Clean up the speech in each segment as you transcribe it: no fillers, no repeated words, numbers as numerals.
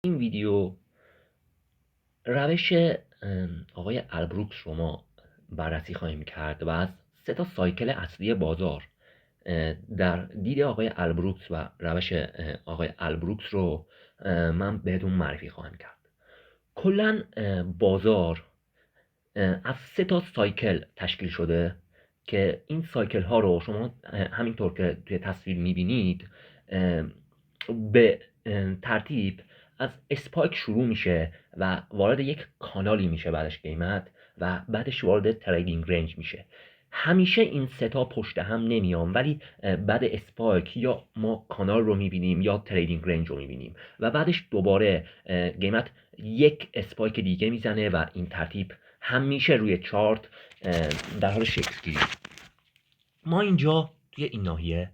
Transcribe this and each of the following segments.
این ویدیو روش آقای البروکس رو ما بررسی خواهیم کرد و از 3 تا سایکل اصلی بازار در دید آقای البروکس و روش آقای البروکس رو من بهتون معرفی خواهم کرد. کلا بازار از 3 تا سایکل تشکیل شده که این سایکل ها رو شما همینطور که توی تصویر میبینید به ترتیب از اسپایک شروع میشه و وارد یک کانالی میشه بعدش قیمت و بعدش وارد تریدینگ رنج میشه. همیشه این سه تا پشت هم نمیان، ولی بعد اسپایک یا ما کانال رو میبینیم یا تریدینگ رنج رو میبینیم و بعدش دوباره قیمت یک اسپایک دیگه میزنه و این ترتیب همیشه روی چارت در حال شکل گیری. ما اینجا توی این ناحیه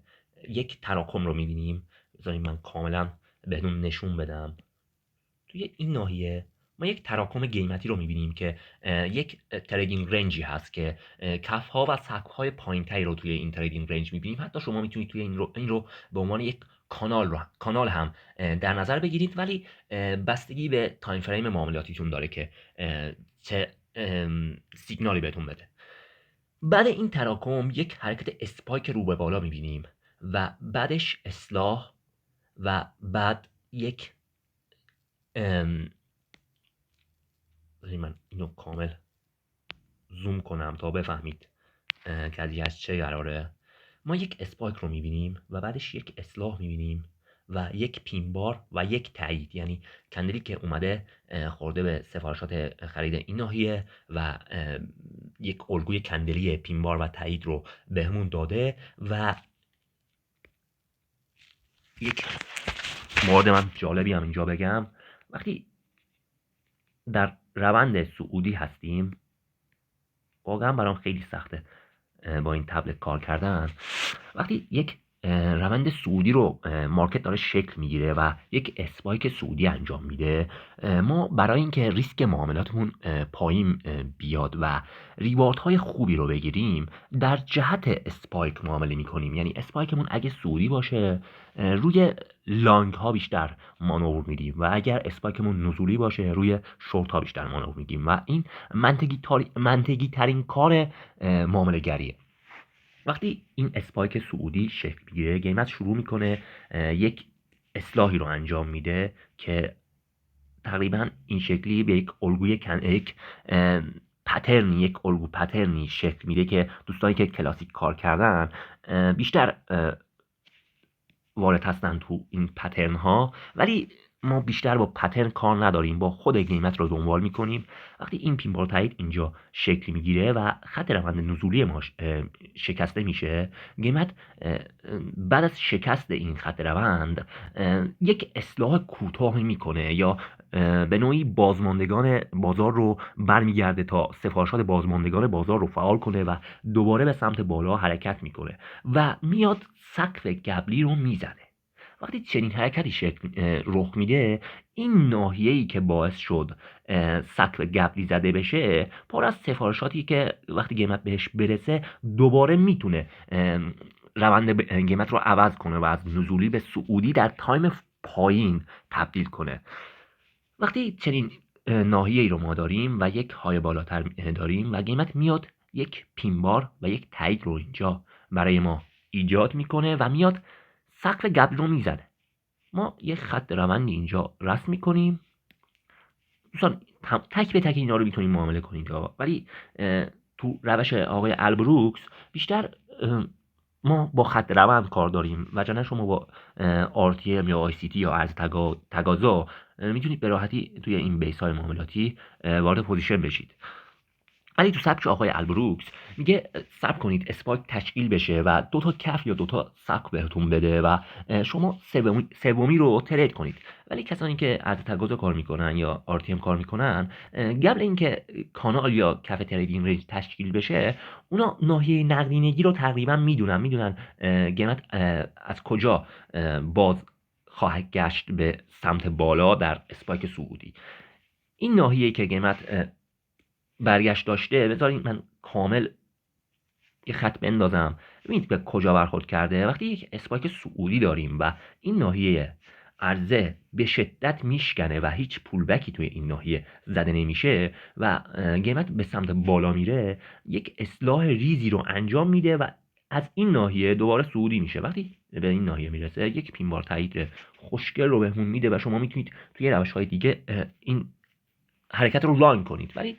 یک تراکم رو میبینیم. بذارید من کاملا بهتون نشون بدم. توی این ناحیه ما یک تراکم قیمتی رو میبینیم که یک تریدینگ رنجی هست که کف ها و سقف های پایینتری رو توی این تریدینگ رنج میبینیم. حتی شما میتونید توی این رو به عنوان یک کانال هم در نظر بگیرید، ولی بستگی به تایم فریم معاملاتیتون داره که چه سیگنالی بهتون بده. بعد این تراکم یک حرکت اسپایک رو به بالا میبینیم و بعدش اصلاح و بعد یک من اینو کامل زوم کنم تا بفهمید قضیه از چه قراره. ما یک اسپایک رو میبینیم و بعدش یک اصلاح میبینیم و یک پینبار و یک تایید، یعنی کندلی که اومده خورده به سفارشات خرید این ناحیه و یک الگوی کندلی پینبار و تایید رو بهمون داده. و یک مورد من جالبی هم اینجا بگم، وقتی در روند صعودی هستیم واقعا برام خیلی سخته با این تبلت کار کردن. وقتی یک روند صعودی رو مارکت داره شکل میگیره و یک اسپایک صعودی انجام میده، ما برای اینکه ریسک معاملاتمون پایین بیاد و ریوارد های خوبی رو بگیریم در جهت اسپایک معامله میکنیم. یعنی اسپایکمون اگه صعودی باشه روی لانگ ها بیشتر مانور میدیم و اگر اسپایکمون نزولی باشه روی شورت ها بیشتر مانور میدیم و این منطقی ترین کار معامله گریه. وقتی این اسپایک صعودی شکل میگیره قیمت شروع میکنه یک اصلاحی رو انجام میده که تقریبا این شکلی به یک الگوی یک الگو پترنی شکل میده که دوستانی که کلاسیک کار کردن بیشتر وارد هستن تو این پترن ها، ولی ما بیشتر با پترن کار نداریم، با خود قیمت رو دنبال میکنیم. وقتی این پینبار تایید اینجا شکل میگیره و خط روند نزولی ما شکسته میشه، قیمت بعد از شکست این خط روند یک اصلاح کوتاهی میکنه یا به نوعی بازماندگان بازار رو برمیگرده تا سفارشات بازماندگان بازار رو فعال کنه و دوباره به سمت بالا حرکت میکنه و میاد سقف گبلی رو میزنه. وقتی چنین حرکتی رخ میده، این ناحیه‌ای که باعث شد سقف گبلی زده بشه پر از سفارشاتی که وقتی قیمت بهش برسه دوباره میتونه روند قیمت رو عوض کنه و از نزولی به صعودی در تایم پایین تبدیل کنه. وقتی چنین ناحیه‌ای رو ما داریم و یک های بالاتر داریم و قیمت میاد یک پینبار و یک تایید رو اینجا برای ما ایجاد میکنه و میاد سقف گبل رو میزنه، ما یک خط روند اینجا رسم میکنیم. دوستان تک به تک اینا رو میتونیم معامله کنیم، ولی تو روش آقای البروکس بیشتر ما با خط روند کار داریم و جنه شما با RTM یا ICT یا ارز تقاضا میتونید به راحتی توی این بیس های معاملاتی وارد پوزیشن بشید. ولی تو سبک آقای البروکس میگه صبر کنید اسپایک تشکیل بشه و 2 تا کف یا 2 تا سقف بهتون بده و شما سومی رو ترید کنید. ولی کسانی که ارز تقاضا کار میکنن یا RTM کار میکنن قبل اینکه کانال یا کف تریدینگ رنج تشکیل بشه اونا ناحیه نقدینگی رو تقریبا میدونن قیمت از کجا باز خواهد گشت به سمت بالا در اسپایک صعودی. این ناحیه‌ای که قیمت برگشت داشته، بذارید من کامل یه خط بندازم ببینید به کجا برخورد کرده. وقتی یک اسپایک صعودی داریم و این ناحیه عرضه به شدت میشکنه و هیچ پولبکی توی این ناحیه زده نمیشه و قیمت به سمت بالا میره، یک اصلاح ریزی رو انجام میده و از این ناحیه دوباره صعودی میشه. وقتی به این ناحیه میرسه یک پینبار تایید خوشگل رو بهمون میده و شما میتونید توی روش‌های دیگه این حرکت رو لاین کنید. ولی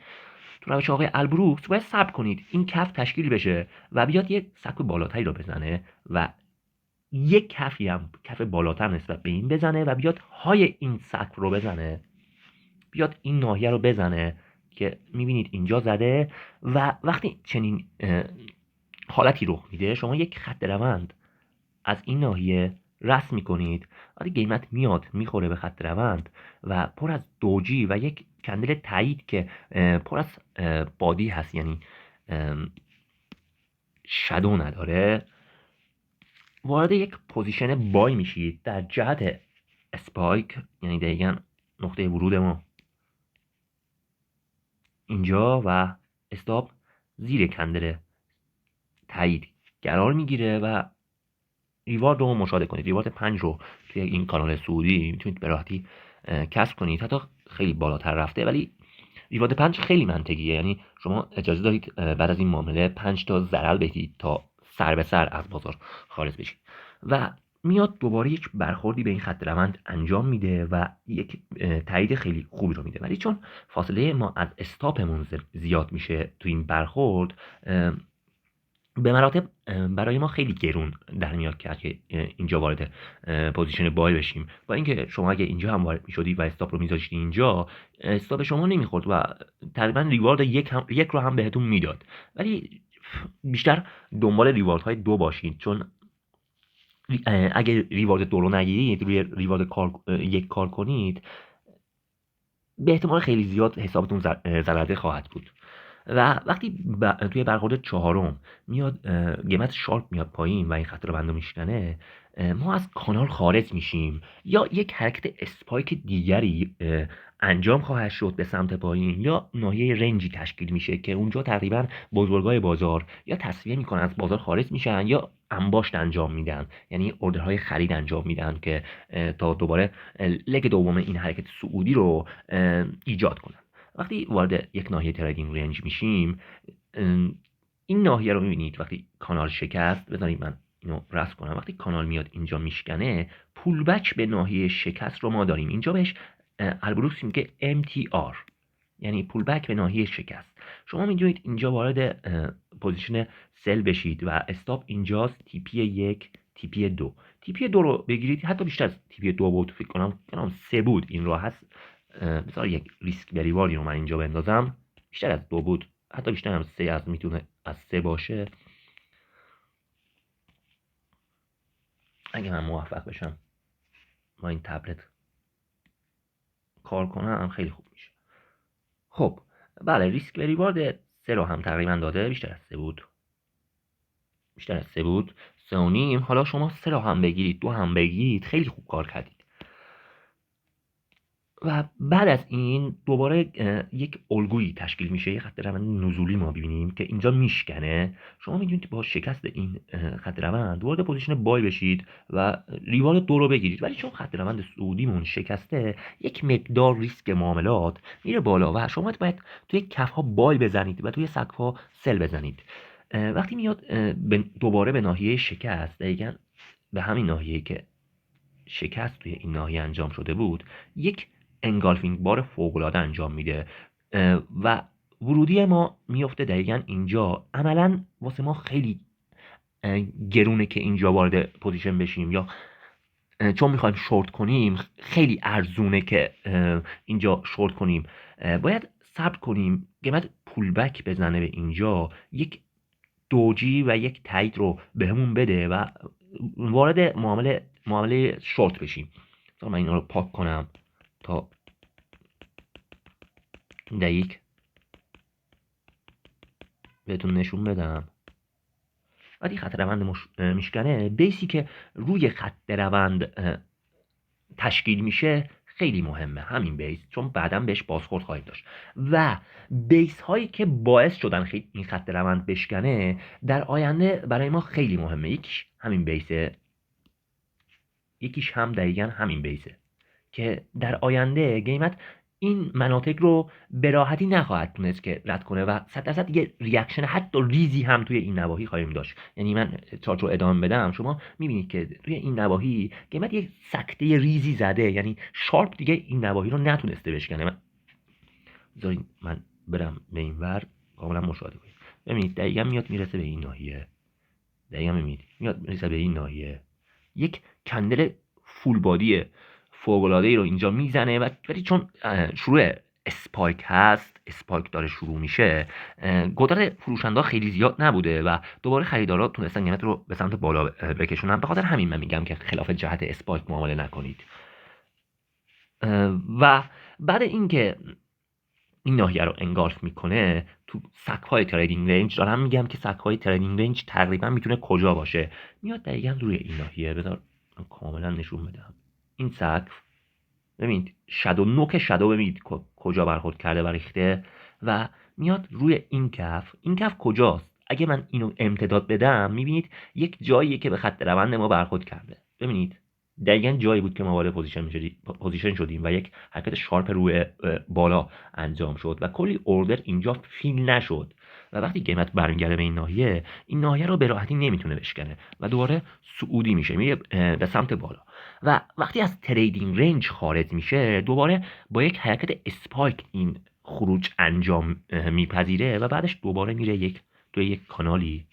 تو روش آقای البروکس باید صبر کنید این کف تشکیل بشه و بیاد یک سقف بالاتری رو بزنه و یک کفی هم کف بالاتر نسبت به این بزنه و بیاد های این سقف رو بزنه، بیاد این ناحیه رو بزنه که میبینید اینجا زده و وقتی چنین حالتی رخ میده شما یک خط روند از این ناحیه رسم میکنید. وقتی قیمت میاد میخوره به خط روند و پر از دوجی و یک کندل تایید که پر از بادی هست، یعنی شادو نداره، وارد یک پوزیشن بای میشید در جهت اسپایک، یعنی دقیقا نقطه ورود ما اینجا و استاپ زیر کندل تایید قرار میگیره و ریوارد رو مشاهده کنید. ریوارد 5 رو توی این کانال سعودی میتونید به راحتی کسب کنید، حتی خیلی بالاتر رفته، ولی ریوارد 5 خیلی منطقیه. یعنی شما اجازه دارید بعد از این معامله 5 تا ضرر بدید تا سر به سر از بازار خارج بشید و میاد دوباره یک برخوردی به این خط روند انجام میده و یک تایید خیلی خوبی رو میده. ولی چون فاصله ما از استاپمون زیاد میشه تو این برخورد، به مراتب برای ما خیلی گرون در میاد کرد که اینجا وارد پوزیشن بای بشیم. با اینکه شما اگه اینجا هم وارد میشدید و استاپ رو میذاشتید اینجا، استاپ شما نمیخورد و تقریبا ریوارد یک رو هم بهتون میداد. ولی بیشتر دنبال ریوارد های 2 باشید، چون اگه ریوارد 2 رو نگیرید روی ریوارد 1 کار کنید، به احتمال خیلی زیاد حسابتون ضررده خواهد بود. و وقتی توی برخورد 4 میاد قیمت شارپ میاد پایین و این خط رو بنده میشکنه، ما از کانال خارج میشیم یا یک حرکت اسپایک دیگری انجام خواهد شد به سمت پایین، یا ناحیه رنجی تشکیل میشه که اونجا تقریبا بزرگای بازار یا تصفیه میکنن، از بازار خارج میشن یا انباشت انجام میدن، یعنی اوردرهای خرید انجام میدن که تا دوباره لگ دوم این حرکت صعودی رو ایجاد کنن. وقتی وارد یک ناحیه تریدینگ رنج میشیم، این ناحیه رو میبینید وقتی کانال شکست، بذارید من اینو رسم کنم، وقتی کانال میاد اینجا میشکنه، پولبک به ناحیه شکست رو ما داریم. اینجا بهش البروکس میگه MTR، یعنی پولبک به ناحیه شکست. شما میدونید اینجا وارد پوزیشن سل بشید و استاپ اینجاست، TP 1 TP 2. TP 2 رو بگیرید، حتی بیشتر از TP 2 بود، فکر کنم 3 بود این راه هست. بذار یک ریسک بریواردی رو من اینجا بندازم، بیشتر از 2 بود، حتی بیشتر هم 3 از میتونه از 3 باشه. اگه من موفق بشم با این تبلت کار کنم خیلی خوب میشه. خب بله، ریسک بریوارد 3 رو هم تقریبا داده، بیشتر از 3 بود، بیشتر از 3 بود، 3.5. حالا شما 3 رو هم بگیرید، 2 هم بگیرید، خیلی خوب کار کردید. و بعد از این دوباره یک الگویی تشکیل میشه، یک خط روند نزولی ما ببینیم که اینجا میشکنه. شما میتونید با شکست این خط روند وارد پوزیشن بای بشید و ریوارد 2 رو بگیرید. ولی چون خط روند صعودیمون شکسته، یک مقدار ریسک معاملات میره بالا و شما باید توی کف ها بای بزنید و توی سقف ها سل بزنید. وقتی میاد دوباره به ناحیه شکست، دقیقاً به همین ناحیه که شکست توی این ناحیه انجام شده بود، یک انگالفینگ بار فوق‌العاده انجام میده و ورودی ما میفته دقیقا اینجا. عملا واسه ما خیلی گرونه که اینجا وارد پوزیشن بشیم، یا چون میخوایم شورت کنیم خیلی ارزونه که اینجا شورت کنیم. باید صبر کنیم قیمت پولبک بزنه به اینجا، یک دوجی و یک تایید رو بهمون بده و وارد معامله شورت بشیم. من اینا رو پاک کنم تا دقیق بهتون نشون بدم. وقتی خط روند میشکنه، بیسی که روی خط روند تشکیل میشه خیلی مهمه، همین بیس، چون بعدا بهش بازخورد خواهید داشت. و بیس هایی که باعث شدن این خط روند بشکنه در آینده برای ما خیلی مهمه. یکیش همین بیسه، یکیش هم دقیقا همین بیسه که در آینده قیمت این مناطق رو به راحتی نخواهد تونست که رد کنه و 100% دیگه ریاکشن حتی ریزی هم توی این نواحی خواهیم داشت. یعنی من چارت رو ادامه بدم، شما میبینید که توی این نواحی قیمت یک سکته ریزی زده، یعنی شارپ دیگه این نواحی رو نتونسته بشکنه. من برم به این ور کاملا مشاهده کنید. ببینید دقیقا میاد میرسه به این ناحیه، دقیقا میبینید میاد میرسه به این ناحیه، یک کندل فول بادی فوق‌العاده‌ای رو اینجا میزنه و ولی چون شروع اسپایک هست، اسپایک داره شروع میشه، قدرت فروشنده خیلی زیاد نبوده و دوباره خریدارا تونستن قیمت رو به سمت بالا بکشونن. به خاطر همین من میگم که خلاف جهت اسپایک معامله نکنید. و بعد اینکه این ناحیه رو انگارف میکنه تو سقف‌های تریدینگ رنج، دارم میگم که سقف‌های تریدینگ رنج تقریبا میتونه کجا باشه، میاد دقیقاً روی این ناحیه. بذار کاملا نشون بدم. این سقف ببینید نوک شادو ببینید کجا برخورد کرده و ریخته و میاد روی این کف. این کف کجاست؟ اگه من اینو امتداد بدم میبینید یک جاییه که به خط روند ما برخورد کرده. ببینید دقیقاً جایی بود که ما وارد پوزیشن شدیم و یک حرکت شارپ روی بالا انجام شد و کلی اوردر اینجا فیل نشد و وقتی قیمت برمیگرده به این ناحیه رو به راحتی نمیتونه بشکنه و دوباره صعودی میشه، میره به سمت بالا و وقتی از تریدینگ رنج خارج میشه دوباره با یک حرکت اسپایک این خروج انجام میپذیره و بعدش دوباره میره توی یک کانالی.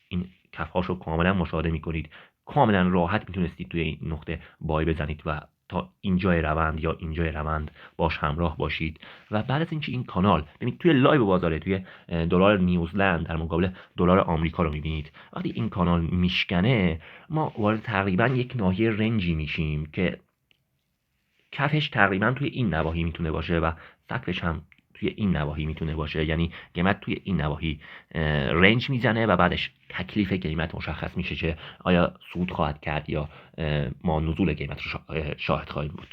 این کفهاشو کاملا مشاهده میکنید، کاملا راحت میتونستید توی این نقطه بای بزنید و تا اینجای روند یا اینجای روند باش همراه باشید. و بعد از اینکه این کانال ببینید توی لایو بازاره، توی دلار نیوزلند در مقابل دلار آمریکا رو میبینید، وقتی این کانال میشکنه ما وارد تقریبا یک ناحیه رنجی میشیم که کفش تقریبا توی این نواحی میتونه باشه و سقفش هم توی این نواحی میتونه باشه. یعنی قیمت توی این نواحی رنج میزنه و بعدش تکلیف قیمت مشخص میشه که آیا صعود خواهد کرد یا ما نزول قیمت رو شاهد خواهیم بود.